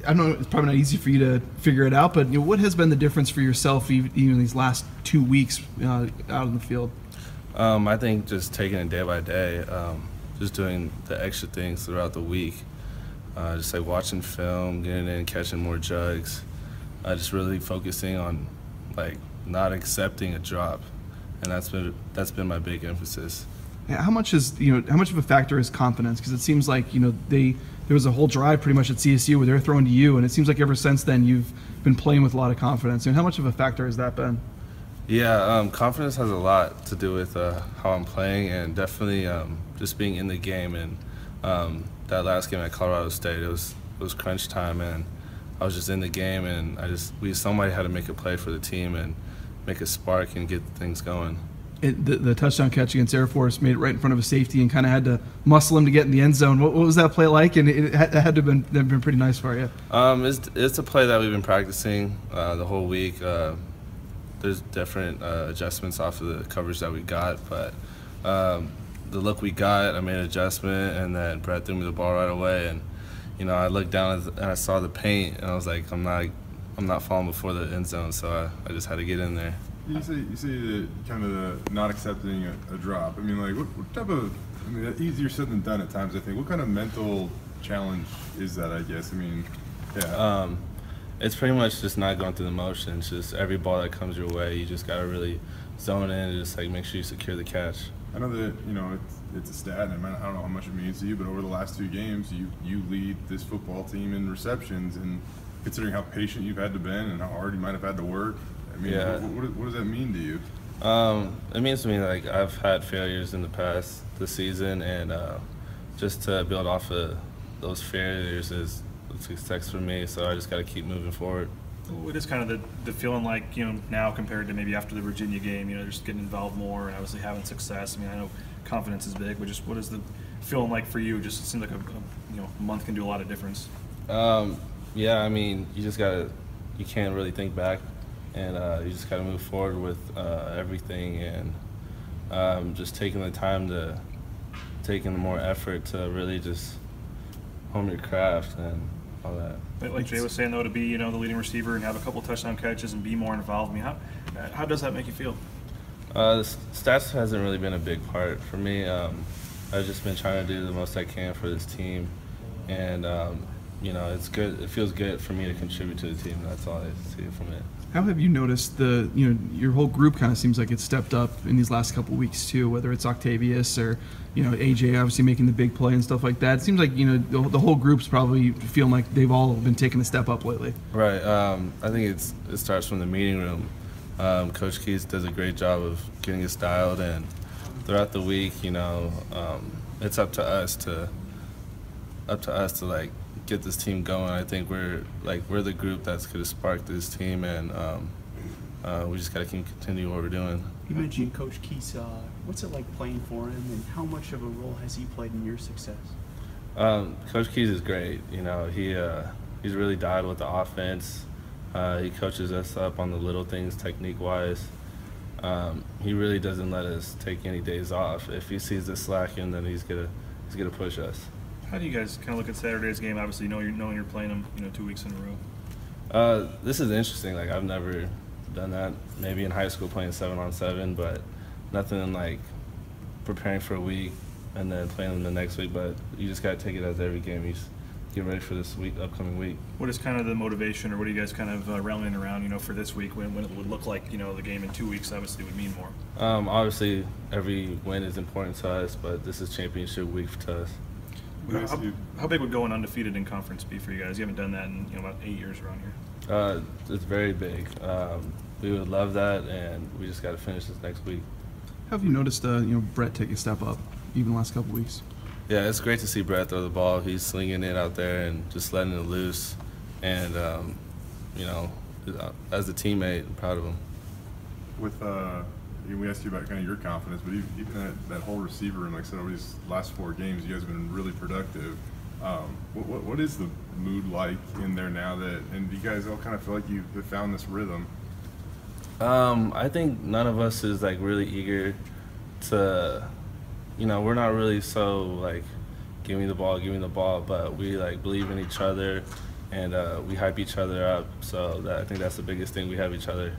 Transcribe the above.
I know it's probably not easy for you to figure it out, but what has been the difference for yourself even these last 2 weeks out in the field? I think just taking it day by day, just doing the extra things throughout the week, just like watching film, getting in, catching more jugs, just really focusing on like not accepting a drop, and that's been my big emphasis. How much of a factor is confidence? Because it seems like there was a whole drive pretty much at CSU where they're throwing to you, and it seems like ever since then you've been playing with a lot of confidence. And how much of a factor has that been? Yeah, confidence has a lot to do with how I'm playing, and definitely just being in the game. And that last game at Colorado State, it was crunch time, and I was just in the game, and somebody had to make a play for the team and make a spark and get things going. The touchdown catch against Air Force made it right in front of a safety and kind of had to muscle him to get in the end zone. What was that play like? And it had to have been pretty nice for you. It's a play that we've been practicing the whole week. There's different adjustments off of the coverage that we got, but the look we got, I made an adjustment, and then Brett threw me the ball right away. And I looked down and I saw the paint, and I was like, I'm not falling before the end zone, so I just had to get in there. You say that kind of the not accepting a drop. I mean, like, what type of, I mean, easier said than done at times, I think. What kind of mental challenge is that, I guess? I mean, yeah. It's pretty much just not going through the motions. Just every ball that comes your way, you just got to really zone in and just, like, make sure you secure the catch. I know that, it's a stat, and I don't know how much it means to you, but over the last 2 games, you lead this football team in receptions, and considering how patient you've had to be and how hard you might have had to work, I mean, yeah. What does that mean to you? It means to me, like, I've had failures in the past this season, and just to build off of those failures is success for me, so I just got to keep moving forward. What is kind of the feeling like, now compared to maybe after the Virginia game, just getting involved more and obviously having success? I mean, I know confidence is big, but just what is the feeling like for you? Just it seems like a month can do a lot of difference. Yeah, I mean, you can't really think back, and you just got to move forward with everything, and just taking the more effort to really just hone your craft and all that. But like Jay was saying, though, to be the leading receiver and have a couple touchdown catches and be more involved, I mean, how does that make you feel? The stats hasn't really been a big part for me. I've just been trying to do the most I can for this team, and it's good. It feels good for me to contribute to the team. That's all I see from it. How have you noticed your whole group kind of seems like it's stepped up in these last couple of weeks too, whether it's Octavius or AJ obviously making the big play and stuff like that. It seems like the whole group's probably feeling like they've all been taking a step up lately. Right. I think it starts from the meeting room. Coach Keys does a great job of getting us dialed, and throughout the week, it's up to us to like get this team going. I think we're the group that's going to spark this team, and we just got to continue what we're doing. You mentioned Coach Keys. What's it like playing for him, and how much of a role has he played in your success? Coach Keys is great. He's really dialed with the offense. He coaches us up on the little things technique-wise. He really doesn't let us take any days off. If he sees us slacking, then he's gonna push us. How do you guys kind of look at Saturday's game? Obviously, knowing you're playing them, 2 weeks in a row. This is interesting. Like, I've never done that. Maybe in high school playing 7-on-7, but nothing like preparing for a week and then playing them the next week. But you just got to take it as every game. You just get ready for this upcoming week. What is kind of the motivation, or what are you guys kind of rallying around, for this week when it would look like, the game in 2 weeks obviously would mean more? Obviously, every win is important to us, but this is championship week to us. How big would going undefeated in conference be for you guys? You haven't done that in about 8 years around here. It's very big. We would love that, and we just got to finish this next week. How have you noticed Brett take a step up even the last couple of weeks? Yeah, it's great to see Brett throw the ball. He's slinging it out there and just letting it loose. And, as a teammate, I'm proud of him. We asked you about kind of your confidence, but even that whole receiver room, like I said, over these last 4 games, you guys have been really productive. What is the mood like in there now and do you guys all kind of feel like you've found this rhythm? I think none of us is like really eager to, we're not really so like, give me the ball, but we like believe in each other, and we hype each other up. So I think that's the biggest thing. We have each other